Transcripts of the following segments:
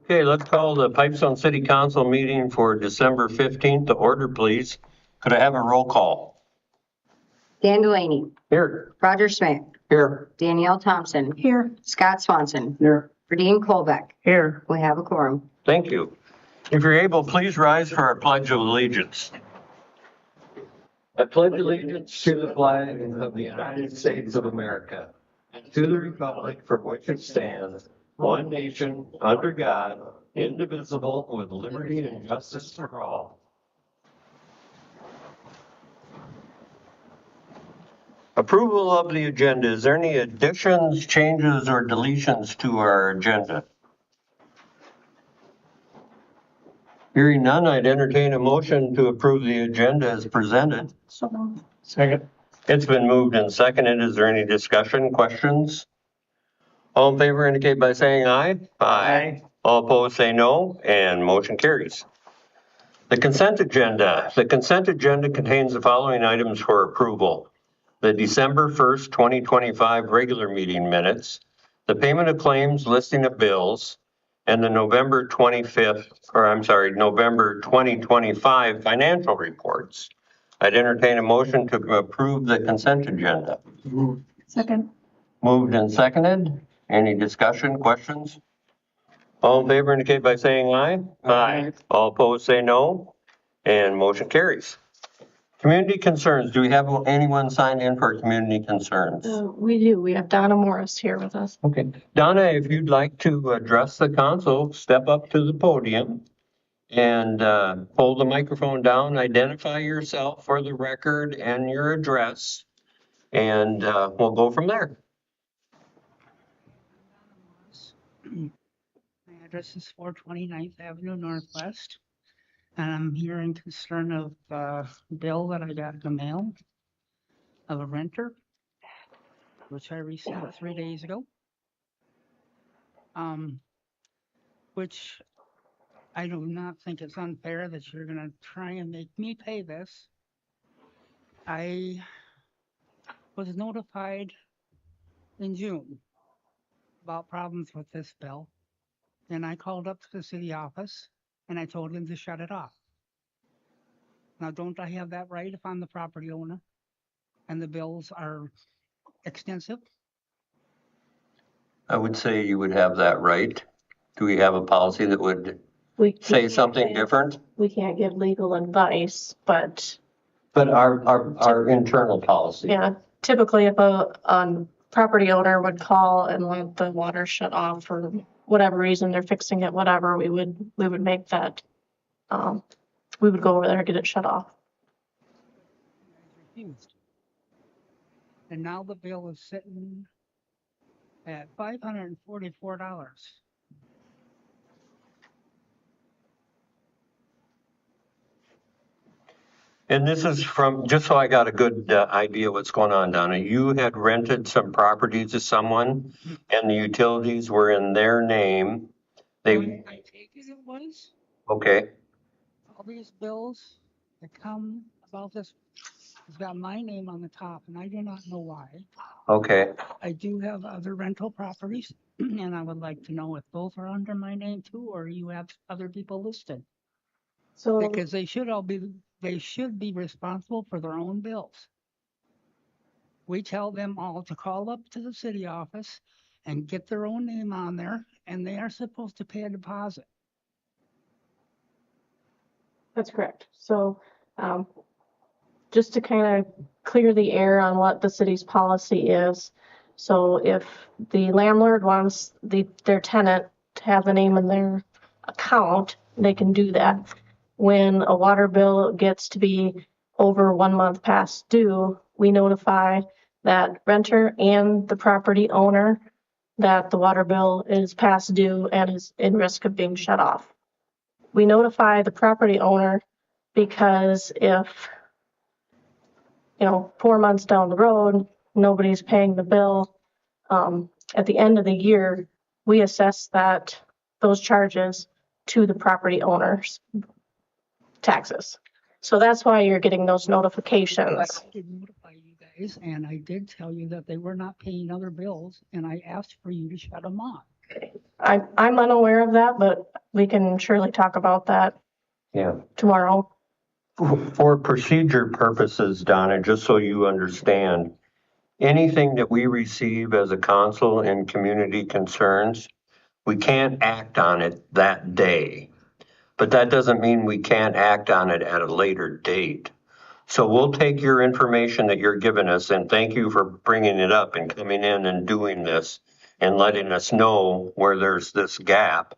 Okay, let's call the Pipestone City Council meeting for December 15th to order, please. Could I have a roll call? Dan Delaney. Here. Roger Smith. Here. Danielle Thompson. Here. Scott Swanson. Here. Verdine Colbeck. Here. We have a quorum. Thank you. If you're able, please rise for our Pledge of Allegiance. I pledge allegiance to the flag of the United States of America and to the republic for which it stands, one nation, under God, indivisible, with liberty and justice for all. Approval of the agenda. Is there any additions, changes, or deletions to our agenda? Hearing none, I'd entertain a motion to approve the agenda as presented. So moved. Second. It's been moved and seconded. Is there any discussion, questions? All in favor indicate by saying aye. Aye. All opposed say no, and motion carries. The consent agenda. The consent agenda contains the following items for approval: the December 1st, 2025 regular meeting minutes, the payment of claims, listing of bills, and the November 2025 financial reports. I'd entertain a motion to approve the consent agenda. Second. Moved and seconded. Any discussion, questions? All in favor indicate by saying aye. Aye. All opposed say no, and motion carries. Community concerns. Do we have anyone signed in for community concerns? We do. We have Donna Morris here with us. Okay. Donna, if you'd like to address the council, step up to the podium and hold the microphone down, identify yourself for the record and your address, and we'll go from there. My address is 429th Avenue Northwest, and I'm here in concern of a bill that I got in the mail of a renter, which I received 3 days ago, which I do not think it's unfair that you're going to try and make me pay this. I was notified in June about problems with this bill, and I called up to the city office and I told them to shut it off. Now, don't I have that right if I'm the property owner and the bills are extensive? I would say you would have that right. Do we have a policy that would say something different? We can't give legal advice, but our internal policy. yeah, typically if a property owner would call and want the water shut off for whatever reason, they're fixing it, whatever, we would make that, we would go over there and get it shut off. Refused. And now the bill is sitting at $544. And this is from, just so I got a good idea what's going on, Donna, you had rented some property to someone and the utilities were in their name. I take it was. Okay. All these bills that come about this, it's got my name on the top, and I do not know why. Okay. I do have other rental properties, and I would like to know if those are under my name too, or you have other people listed. So Because they should be responsible for their own bills. We tell them all to call up to the city office and get their own name on there, and they are supposed to pay a deposit. that's correct. So, just to kind of clear the air on what the city's policy is. So if the landlord wants their tenant to have the name in their account, they can do that. When a water bill gets to be over 1 month past due, we notify that renter and the property owner that the water bill is past due and is in risk of being shut off. We notify the property owner because if, 4 months down the road, nobody's paying the bill, at the end of the year, we assess those charges to the property owner's taxes. So that's why you're getting those notifications. I did notify you guys, and I did tell you that they were not paying other bills, and I asked for you to shut them off. I'm unaware of that, but we can surely talk about that Yeah. tomorrow. For procedure purposes, Donna, just so you understand, anything that we receive as a council in community concerns, we can't act on it that day. But that doesn't mean we can't act on it at a later date. So we'll take your information that you're giving us, and thank you for bringing it up and coming in and doing this and letting us know where there's this gap.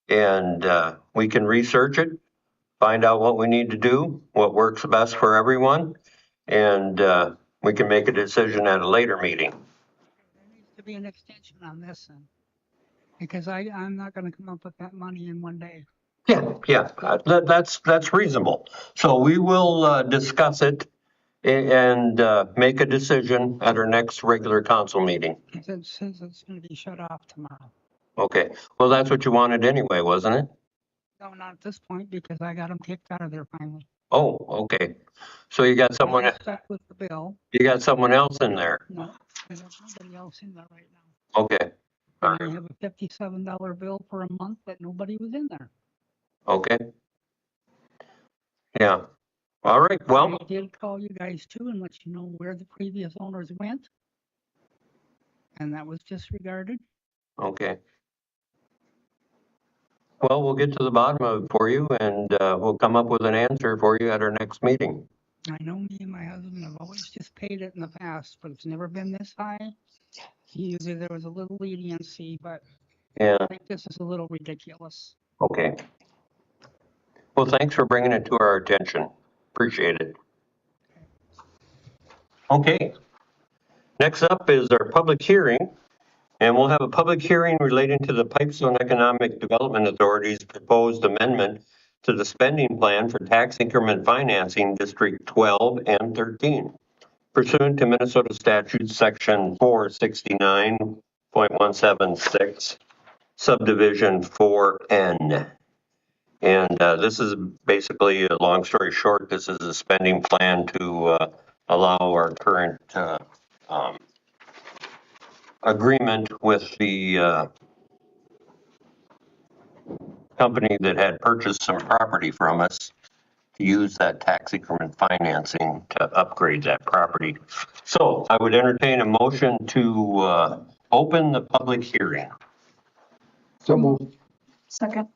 And we can research it, find out what we need to do, what works best for everyone, and we can make a decision at a later meeting. There needs to be an extension on this, and because I'm not going to come up with that money in one day. Yeah, that's reasonable. So we will discuss it and make a decision at our next regular council meeting. It says it's going to be shut off tomorrow. Okay, well, that's what you wanted anyway, wasn't it? No, not at this point, because I got them kicked out of there finally. Oh, okay. So you got someone, I'm stuck with the bill. you got someone else in there. No, there's nobody else in there right now. Okay, all And I right, have a $57 bill for a month that nobody was in there. okay. Yeah, all right, well, I did call you guys too and let you know where the previous owners went. And that was disregarded. okay. Well, we'll get to the bottom of it for you and we'll come up with an answer for you at our next meeting. I know me and my husband have always just paid it in the past, but it's never been this high. Usually there was a little leniency, but Yeah, I think this is a little ridiculous. okay. Well, thanks for bringing it to our attention. Appreciate it. Okay. Next up is our public hearing, and we'll have a public hearing relating to the Pipestone Economic Development Authority's proposed amendment to the spending plan for tax increment financing District 12 and 13 pursuant to Minnesota Statute Section 469.176, Subdivision 4N. And this is basically, a long story short, this is a spending plan to allow our current agreement with the company that had purchased some property from us to use that tax increment financing to upgrade that property. So I would entertain a motion to open the public hearing. So moved. Second.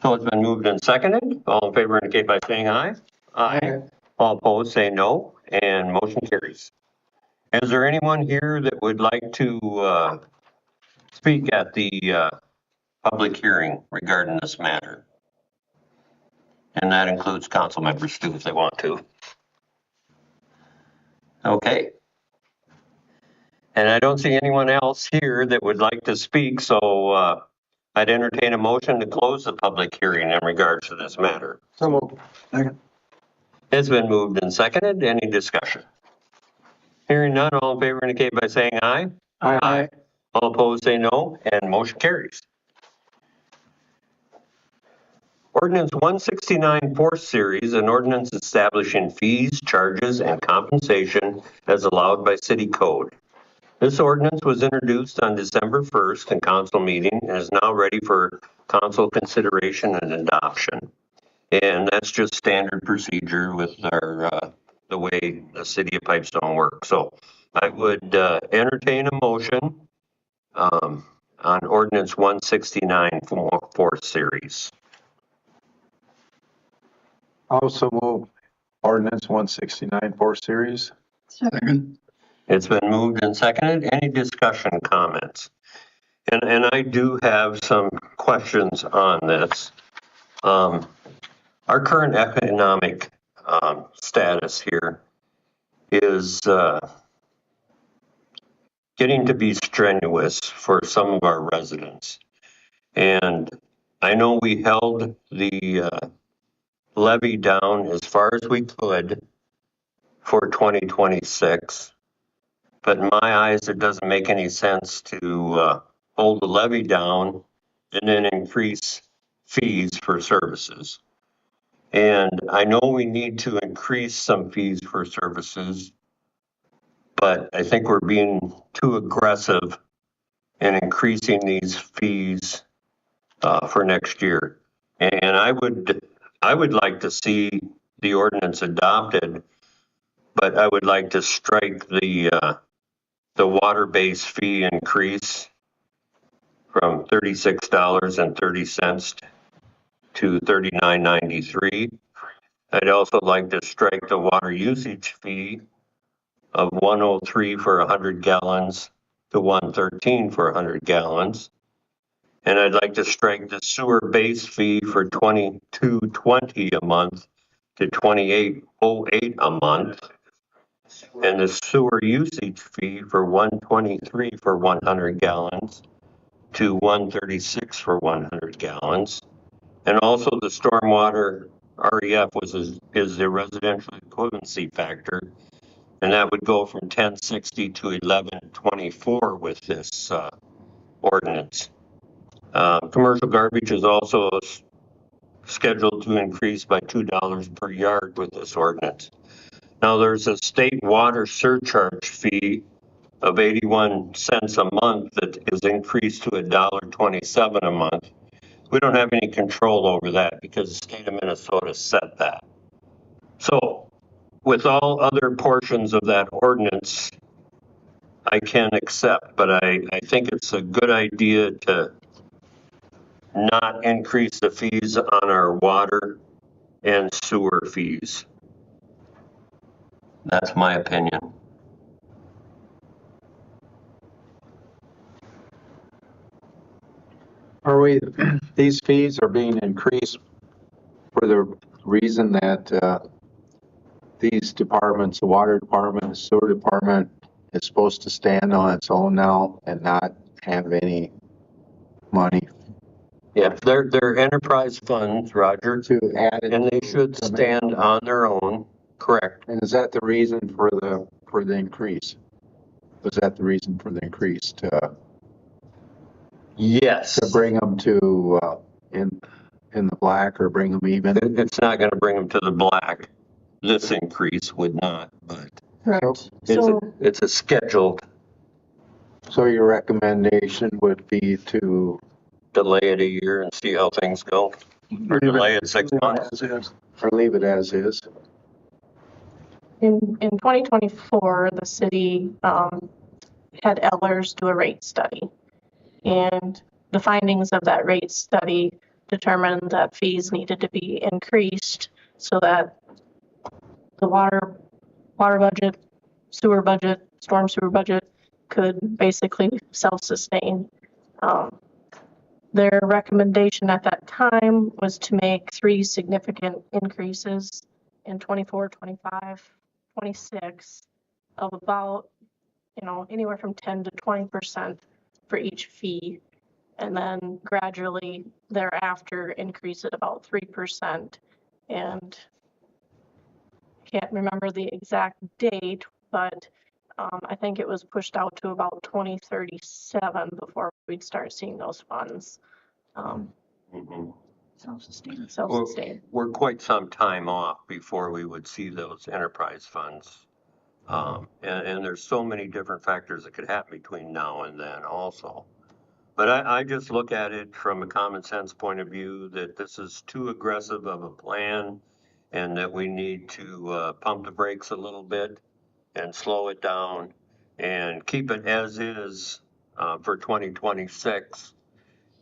So it's been moved and seconded. All in favor indicate by saying aye. Aye. All opposed say no, and motion carries. Is there anyone here that would like to speak at the public hearing regarding this matter? And that includes council members too, if they want to. Okay. And I don't see anyone else here that would like to speak, so I'd entertain a motion to close the public hearing in regards to this matter. So moved. Second. It's been moved and seconded. Any discussion? Hearing none, all in favor indicate by saying aye. Aye. All opposed say no, and motion carries. Ordinance 169 4th Series, an ordinance establishing fees, charges, and compensation as allowed by city code. This ordinance was introduced on December 1st in council meeting and is now ready for council consideration and adoption. And that's just standard procedure with our the way the city of Pipestone works. So I would entertain a motion on ordinance 169 4th Series. Also move ordinance 169 4th Series. Second. It's been moved and seconded. Any discussion, comments? And I do have some questions on this. Our current economic status here is getting to be strenuous for some of our residents. And I know we held the levy down as far as we could for 2026. But in my eyes, it doesn't make any sense to hold the levy down and then increase fees for services. And I know we need to increase some fees for services, but I think we're being too aggressive in increasing these fees for next year. And I would like to see the ordinance adopted, but I would like to strike the water-based fee increase from $36.30 to $39.93. I'd also like to strike the water usage fee of 103 for 100 gallons to 113 for 100 gallons. And I'd like to strike the sewer base fee for 22.20 a month to 28.08 a month. And the sewer usage fee for 123 for 100 gallons to 136 for 100 gallons. And also the stormwater REF is the residential equivalency factor. And that would go from 1060 to 1124 with this ordinance. Commercial garbage is also scheduled to increase by $2 per yard with this ordinance. Now, there's a state water surcharge fee of 81 cents a month that is increased to $1.27 a month. We don't have any control over that because the state of Minnesota set that. So, with all other portions of that ordinance, I can accept, but I think it's a good idea to not increase the fees on our water and sewer fees. That's my opinion. Are we, these fees are being increased for the reason that these departments, the water department, the sewer department, is supposed to stand on its own now and not have any money Yeah, they're enterprise funds, Roger, to add it? and they should stand on their own, correct? And is that the reason for the increase? Was that the reason for the increase to Yes. bring them to in the black or bring them even? It's not gonna bring them to the black. This increase would not, but Correct. it's So, it's a scheduled So your recommendation would be to delay it a year and see how things go, or delay it 6 months. or leave it as is? in 2024, the city had Ellers do a rate study. And the findings of that rate study determined that fees needed to be increased so that the water budget, sewer budget, storm sewer budget could basically self-sustain. Their recommendation at that time was to make 3 significant increases in 24, 25, 26 of about, anywhere from 10 to 20% for each fee. And then gradually thereafter increase it about 3%. And can't remember the exact date, but I think it was pushed out to about 2037 before we'd start seeing those funds Mhm. self-sustain. We're quite some time off before we would see those enterprise funds. And there's so many different factors that could happen between now and then also. But I just look at it from a common sense point of view that this is too aggressive of a plan and that we need to pump the brakes a little bit and slow it down and keep it as is for 2026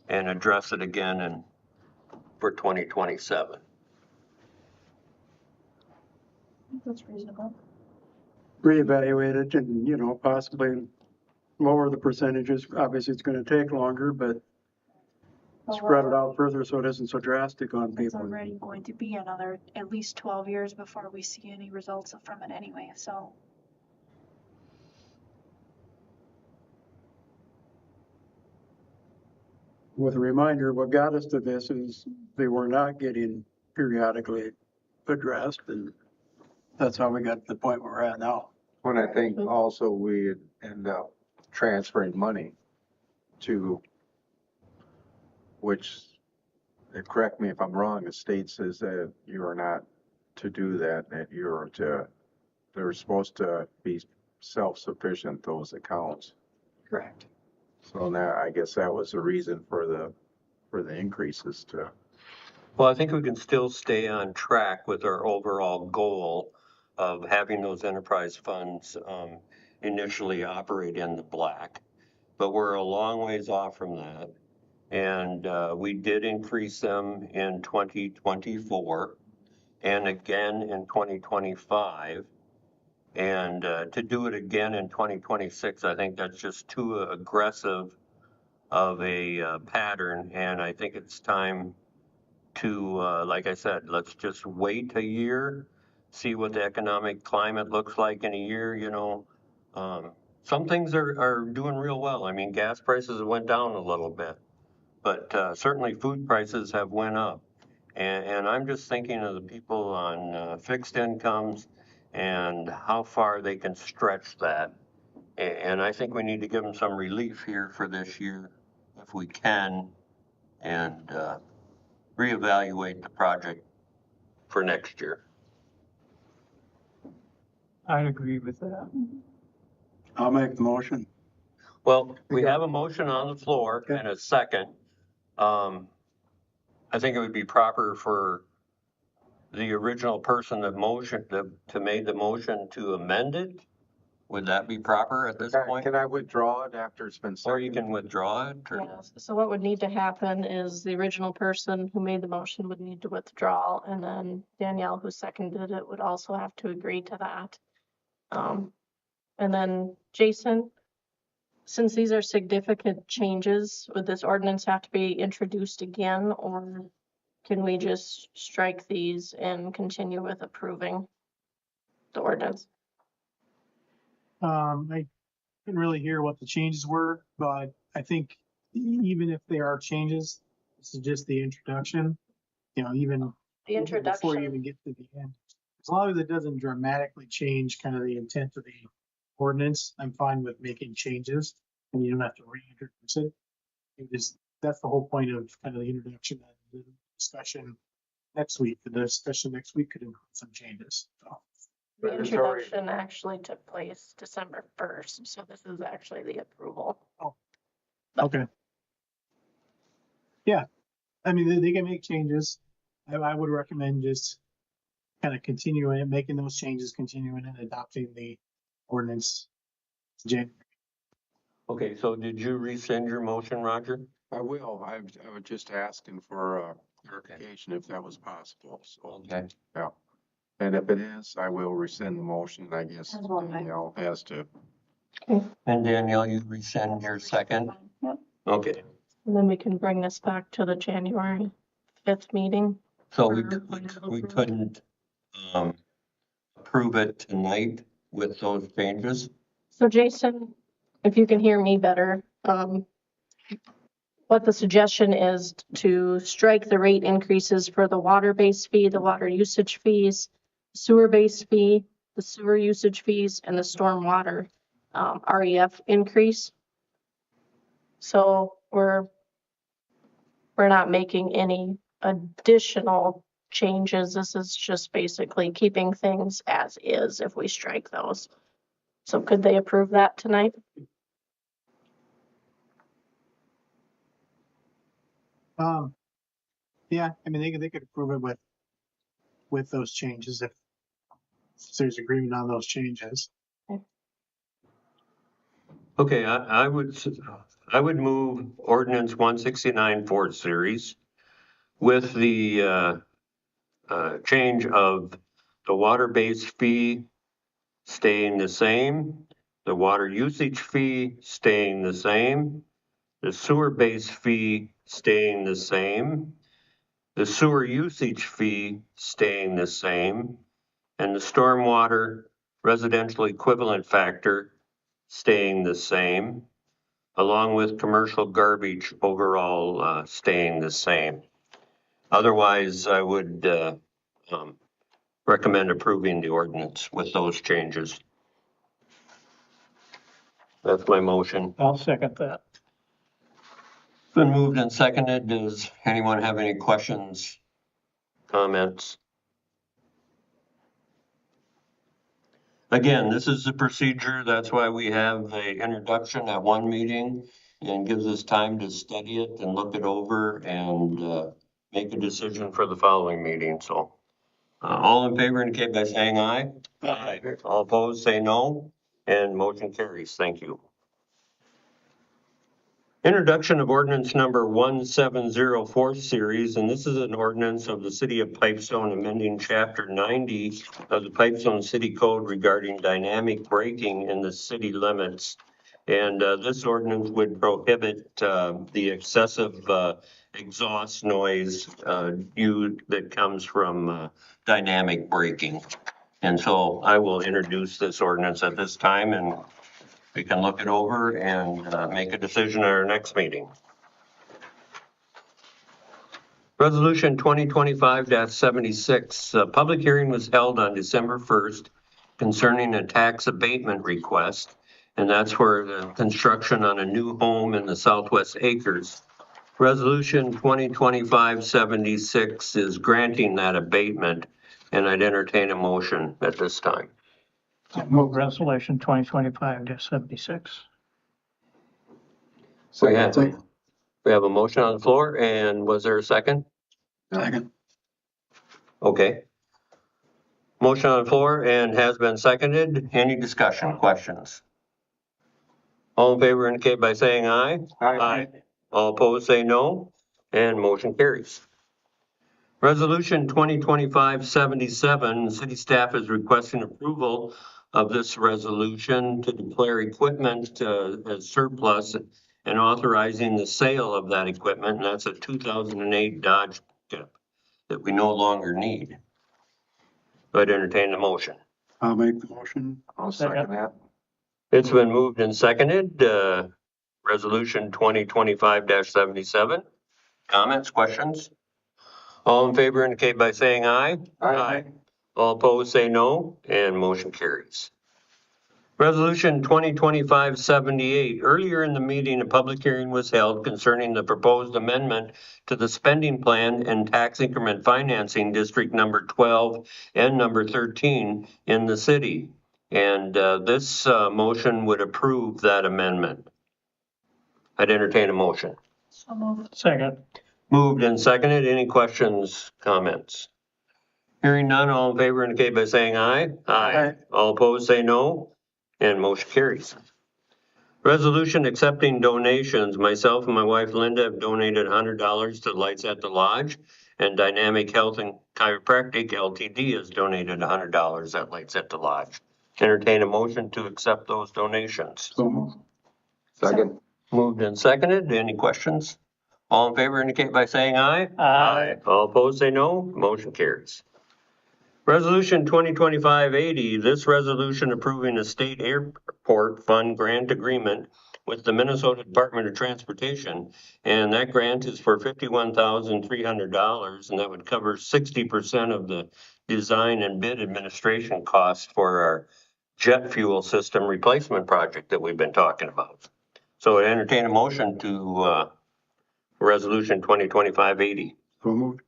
and address it again for 2027. That's reasonable. Reevaluate it and, possibly lower the percentages. Obviously, it's going to take longer, but spread it out further so it isn't so drastic on It's people. already going to be another at least 12 years before we see any results from it anyway, so. With a reminder, what got us to this is they were not getting periodically addressed, and that's how we got to the point where we're at now. When I think also we end up transferring money to, which, correct me if I'm wrong, the state says that you are not to do that, that they're supposed to be self-sufficient, those accounts. Correct. So now I guess that was the reason for the for the increases to. Well, I think we can still stay on track with our overall goal of having those enterprise funds initially operate in the black. But we're a long ways off from that. And we did increase them in 2024 and again in 2025. And to do it again in 2026, I think that's just too aggressive of a pattern. And I think it's time to, like I said, let's just wait a year, see what the economic climate looks like in a year, you know. Some things are doing real well. I mean, gas prices went down a little bit, but certainly food prices have went up. And I'm just thinking of the people on fixed incomes and how far they can stretch that. And I think we need to give them some relief here for this year if we can, and reevaluate the project for next year. I agree with that. I'll make the motion. Well, we have a motion on the floor and a second. I think it would be proper for the original person that made the motion to amend it. Would that be proper at this point? Can I withdraw it after it's been Or you seconded? can withdraw it? or- Yes, so what would need to happen is the original person who made the motion would need to withdraw, and then Danielle, who seconded it, would also have to agree to that. And then Jason, since these are significant changes, would this ordinance have to be introduced again, or can we just strike these and continue with approving the ordinance? I didn't really hear what the changes were, but I think even if there are changes, this is just the introduction. You know, even The before you introduction, even get to the end, as long as it doesn't dramatically change kind of the intent of the ordinance, I'm fine with making changes, and you don't have to reintroduce it. That's the whole point of kind of the introduction and the discussion next week. The discussion next week could include some changes. So. the But it's already- introduction actually took place December 1st, so this is actually the approval. Okay. Yeah, I mean, they can make changes. I would recommend just kind of continuing, making those changes, continuing and adopting the ordinance. Jan, Okay, so did you rescind your motion, Roger? I will. I was just asking for clarification if that was possible. So, Okay. yeah. And if it is, I will rescind the motion. I guess As well, I- Danielle has to. And Danielle, you rescind your second? Yep. Okay, And then we can bring this back to the January 5th meeting. so we couldn't approve it tonight with those changes? So Jason, if you can hear me better, what the suggestion is to strike the rate increases for the water-based fee, the water usage fees, sewer-based fee, the sewer usage fees, and the stormwater REF increase. So we're not making any additional changes. This is just basically keeping things as is if we strike those. So could they approve that tonight? yeah, I mean, they could approve it with those changes if there's agreement on those changes. Okay, I would move ordinance 169 4th series with the change of the water-based fee staying the same, the water usage fee staying the same, the sewer-based fee staying the same, the sewer usage fee staying the same, and the stormwater residential equivalent factor staying the same, along with commercial garbage overall staying the same. Otherwise, I would recommend approving the ordinance with those changes. That's my motion. I'll second that. Been moved and seconded. Does anyone have any questions, comments? Again, this is the procedure. That's why we have the introduction at one meeting and gives us time to study it and look it over and make a decision for the following meeting, so. All in favor indicate by saying aye. Aye. All opposed, say no, and motion carries. Thank you. Introduction of ordinance number 1704 series, and this is an ordinance of the city of Pipestone amending chapter 90 of the Pipestone City Code regarding dynamic braking in the city limits. And this ordinance would prohibit the excessive exhaust noise that comes from dynamic braking. And so I will introduce this ordinance at this time, and we can look it over and make a decision at our next meeting. Resolution 2025-76, public hearing was held on December 1st concerning a tax abatement request, and that's for the construction on a new home in the Southwest Acres. Resolution 2025-76 is granting that abatement, and I'd entertain a motion at this time. Move resolution 2025-76. We have a motion on the floor, and was there a second? Second. Okay. Motion on the floor and has been seconded. Any discussion, questions? All in favor indicate by saying aye. Aye. All opposed say no, and motion carries. Resolution 2025-77, city staff is requesting approval of this resolution to declare equipment as surplus and authorizing the sale of that equipment, and that's a 2008 Dodge pickup that we no longer need. I'd entertain the motion. I'll make the motion. I'll second that. It's been moved and seconded. Resolution 2025-77. Comments, questions? All in favor indicate by saying aye. Aye. All opposed say no, and motion carries. Resolution 2025-78. Earlier in the meeting, a public hearing was held concerning the proposed amendment to the spending plan and tax increment financing district number 12 and number 13 in the city. And this motion would approve that amendment. I'd entertain a motion. So moved. Second. Moved and seconded. Any questions, comments? Hearing none, all in favor indicate by saying aye. Aye. All opposed say no, and motion carries. Resolution accepting donations. Myself and my wife Linda have donated $100 to Lights at the Lodge, and Dynamic Health and Chiropractic LTD has donated $100 at Lights at the Lodge. Entertain a motion to accept those donations. So moved. Second. Moved and seconded. Any questions? All in favor indicate by saying aye. Aye. All opposed say no. Motion carries. Resolution 2025-80, this resolution approving a state airport fund grant agreement with the Minnesota Department of Transportation. And that grant is for $51,300, and that would cover 60% of the design and bid administration costs for our jet fuel system replacement project that we've been talking about. So I entertain a motion to Resolution 2025-80. So moved.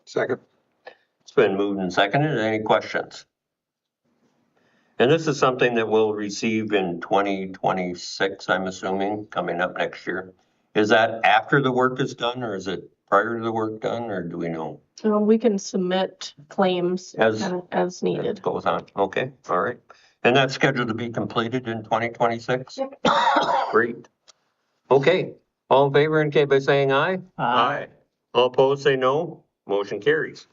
Second. It's been moved and seconded. Any questions? And this is something that we'll receive in 2026, I'm assuming, coming up next year. Is that after the work is done, or is it prior to the work done, or do we know? We can submit claims As as it needed. goes on? Okay, all right. And that's scheduled to be completed in 2026? Great. Okay, all in favor indicate by saying aye. Aye. All opposed say no. Motion carries.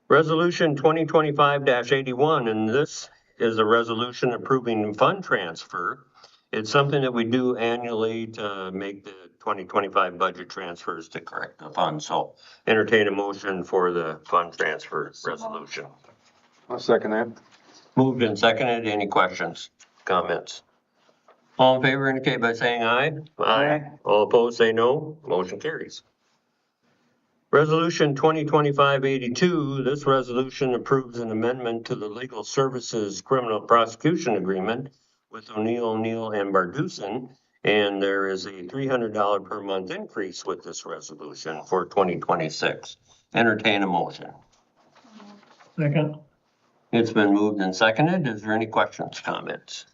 Resolution 2025-81, and this is a resolution approving fund transfer. It's something that we do annually to make the 2025 budget transfers to correct the funds. So entertain a motion for the fund transfer resolution. I'll second that. Moved and seconded. Any questions, comments? All in favor indicate by saying aye. Aye. All opposed say no. Motion carries. Resolution 2025-82, this resolution approves an amendment to the Legal Services Criminal Prosecution Agreement with O'Neill, and Bardusen, and there is a $300 per month increase with this resolution for 2026. Entertain a motion. Second. It's been moved and seconded. Is there any questions, comments?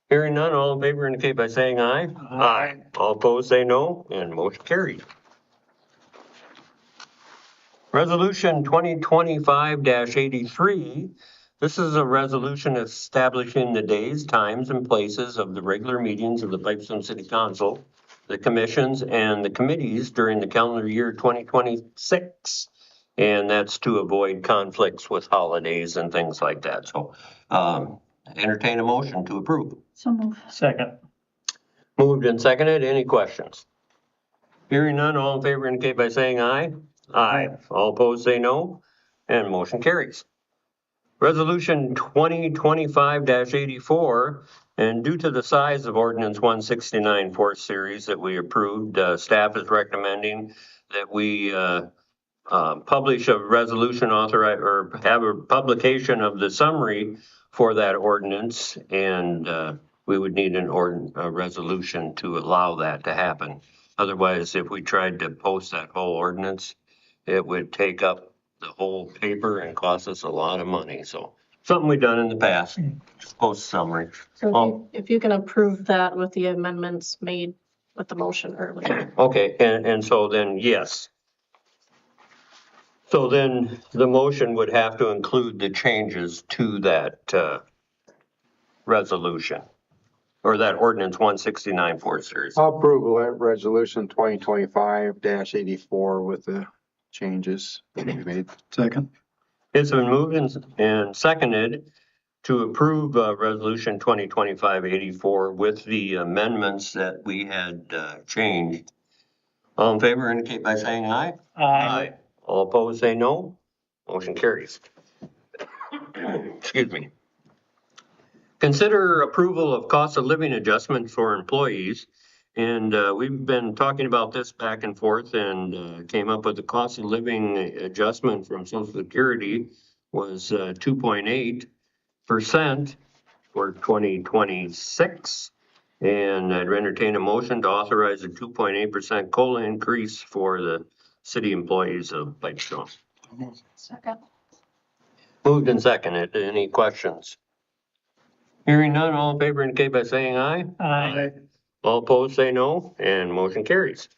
Hearing none, all in favor indicate by saying aye. Aye. All opposed, say no, and motion carried. Resolution 2025-83. This is a resolution establishing the days, times, and places of the regular meetings of the Pipestone City Council, the commissions, and the committees during the calendar year 2026. And that's to avoid conflicts with holidays and things like that. So entertain a motion to approve. So move. Second. Moved and seconded. Any questions? Hearing none, all in favor indicate by saying aye. Aye. All opposed, say no, and motion carries. Resolution 2025-84, and due to the size of ordinance 169 fourth series that we approved, staff is recommending that we publish a resolution authorize or have a publication of the summary for that ordinance, and we would need a resolution to allow that to happen. Otherwise, if we tried to post that whole ordinance, it would take up the whole paper and cost us a lot of money. So something we've done in the past, just post summary. So if you can approve that with the amendments made with the motion earlier. Okay, and so then, yes. So then the motion would have to include the changes to that resolution or that ordinance 169 fourth series. I'll approve resolution 2025-84 with the changes that we made. Second. It's been moved and seconded to approve resolution 2025-84 with the amendments that we had changed. All in favor indicate by saying aye. Aye. All opposed, say no. Motion carries. Excuse me. Consider approval of cost of living adjustment for employees. And we've been talking about this back and forth and came up with the cost of living adjustment from Social Security was 2.8% for 2026. And I'd entertain a motion to authorize a 2.8% COLA increase for the city employees of Pipestone. Second. Moved and seconded. Any questions? Hearing none, all in favor indicate by saying aye. Aye. All opposed, say no, and motion carries.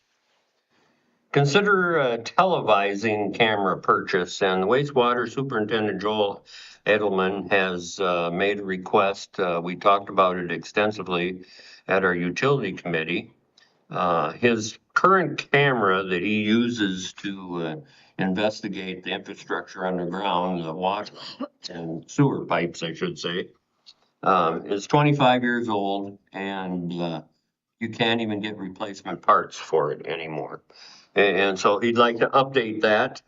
Consider televising camera purchase, and the wastewater superintendent Joel Edelman has made a request. We talked about it extensively at our utility committee. His current camera that he uses to investigate the infrastructure underground, the water and sewer pipes, I should say, is 25 years old, and you can't even get replacement parts for it anymore. And so he'd like to update that.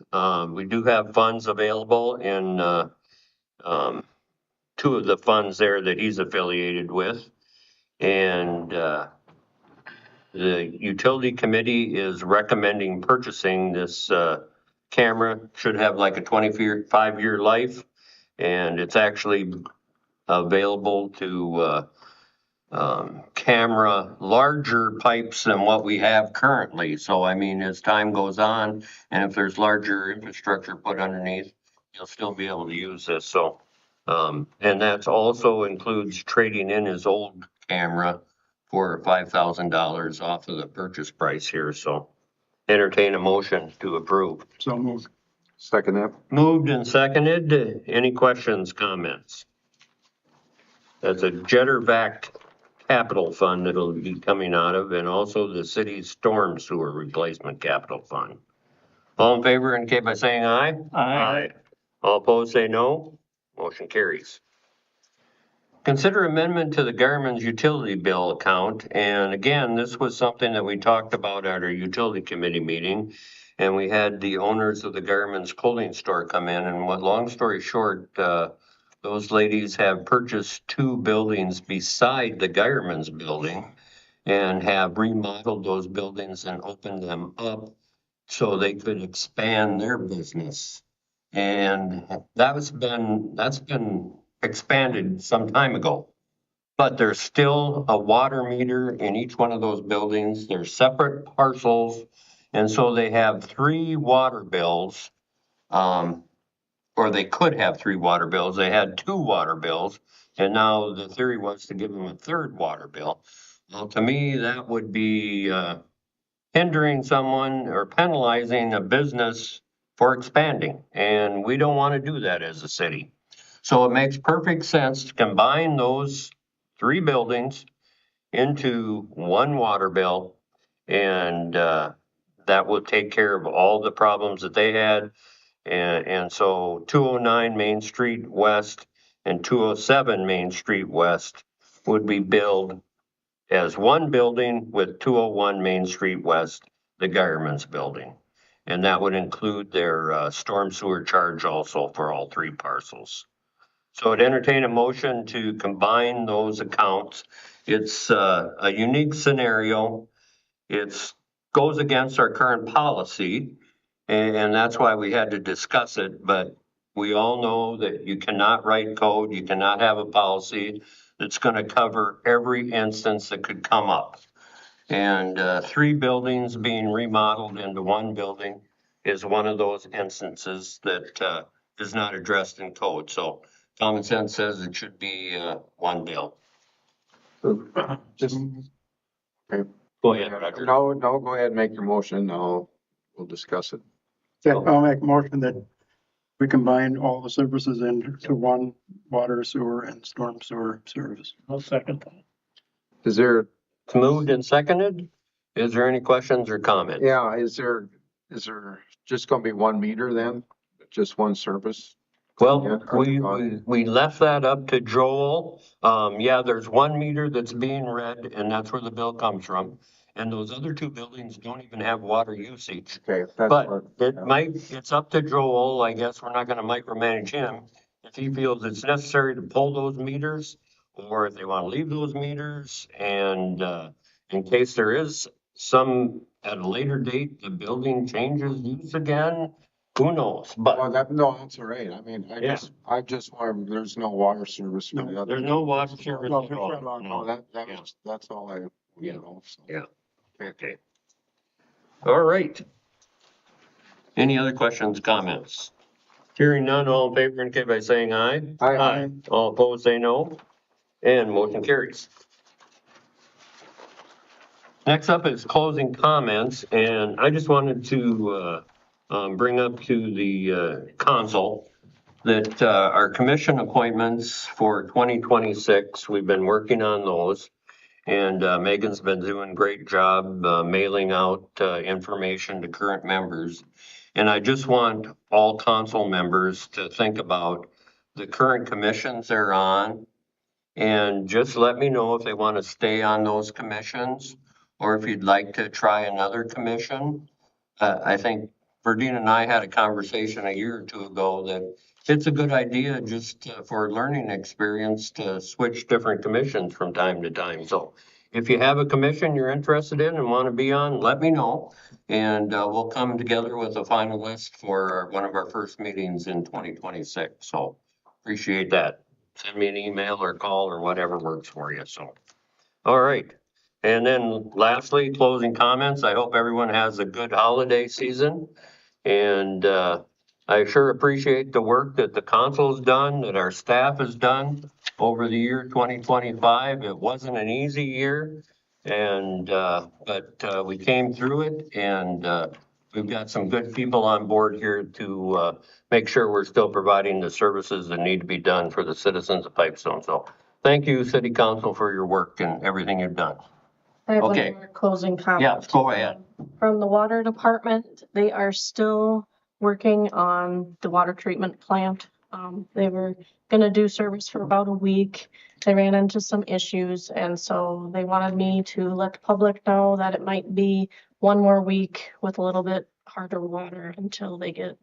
We do have funds available in two of the funds there that he's affiliated with. And the utility committee is recommending purchasing this camera. Should have like a 25-year life, and it's actually available to camera larger pipes than what we have currently. So, I mean, as time goes on, and if there's larger infrastructure put underneath, you'll still be able to use this. So, and that also includes trading in his old camera for $5,000 off of the purchase price here. So, entertain a motion to approve. So moved. Second that. Moved and seconded. Any questions, comments? That's a jetter-backed capital fund that'll be coming out of, and also the city's storm sewer replacement capital fund. All in favor indicate by saying aye. Aye. All opposed, say no. Motion carries. Consider amendment to the Garmin's utility bill account. And again, this was something that we talked about at our utility committee meeting. And we had the owners of the Garmin's clothing store come in. And what, long story short, those ladies have purchased two buildings beside the Garmin's building and have remodeled those buildings and opened them up so they could expand their business. And that's been expanded some time ago. But there's still a water meter in each one of those buildings. They're separate parcels. And so they have three water bills. Or they could have three water bills. They had two water bills, And now the theory was to give them a third water bill. Well, to me, that would be hindering someone or penalizing a business for expanding. And we don't want to do that as a city. So it makes perfect sense to combine those 3 buildings into one water bill. And that will take care of all the problems that they had. And so 209 Main Street West and 207 Main Street West would be billed as one building with 201 Main Street West, the Geierman's building. And that would include their storm sewer charge also for all 3 parcels. So I'd entertain a motion to combine those accounts. It's a unique scenario. It goes against our current policy, and that's why we had to discuss it. But we all know that you cannot write code, you cannot have a policy that's going to cover every instance that could come up. And 3 buildings being remodeled into one building is one of those instances that is not addressed in code. So common sense says it should be one bill. Just, Go ahead, Roger. no, go ahead and make your motion. We'll discuss it. Yeah, I'll make a motion that we combine all the services into one water, sewer, and storm sewer service. I'll second that. Is there, It's moved and seconded. Is there any questions or comments? yeah, is there just gonna be one meter then? Just one service? Well, we left that up to Joel. Yeah, there's 1 meter that's being read, and that's where the bill comes from. And those other 2 buildings don't even have water usage. Okay, that's But what, it's up to Joel. I guess we're not gonna micromanage him. If he feels it's necessary to pull those meters, or if they wanna leave those meters, and in case there is some, at a later date, the building changes use again, who knows? well, But no, that's all right. I mean, Yeah. I just want, there's no water service for the other. there's no water service No, at all. no. No, No. that's all I, Yeah. know. So. Yeah. Okay. All right. Any other questions, comments? Hearing none, all in favor indicate by saying aye. Aye. All opposed, say no. And motion carries. Next up is closing comments, and I just wanted to bring up to the council that our commission appointments for 2026, we've been working on those. And Megan's been doing a great job mailing out information to current members. And I just want all council members to think about the current commissions they're on. And just let me know if they want to stay on those commissions or if you'd like to try another commission. I think Verdine and I had a conversation a year or 2 ago that it's a good idea just for learning experience to switch different commissions from time to time. So if you have a commission you're interested in and want to be on, let me know. And we'll come together with a final list for one of our first meetings in 2026. So appreciate that. Send me an email or call or whatever works for you. So, all right. And then lastly, closing comments. I hope everyone has a good holiday season. And I sure appreciate the work that the council's done, that our staff has done over the year 2025. It wasn't an easy year, and but we came through it, and we've got some good people on board here to make sure we're still providing the services that need to be done for the citizens of Pipestone. So thank you, City Council, for your work and everything you've done. I have one Okay. more closing comment. Yeah, go ahead. From the water department, they are still working on the water treatment plant. They were gonna do service for about a week. They ran into some issues, and so they wanted me to let the public know that it might be one more week with a little bit harder water until they get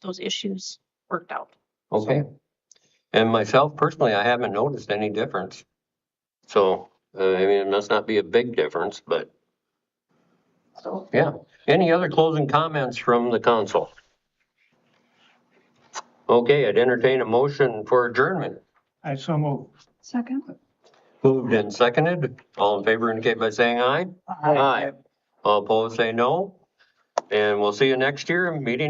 those issues worked out. Okay. And myself personally, I haven't noticed any difference. So, I mean, it must not be a big difference, but So yeah. Any other closing comments from the council? Okay, I'd entertain a motion for adjournment. I so move. Second. Moved and seconded. All in favor indicate by saying aye. Aye. All opposed say no. And we'll see you next year. Meeting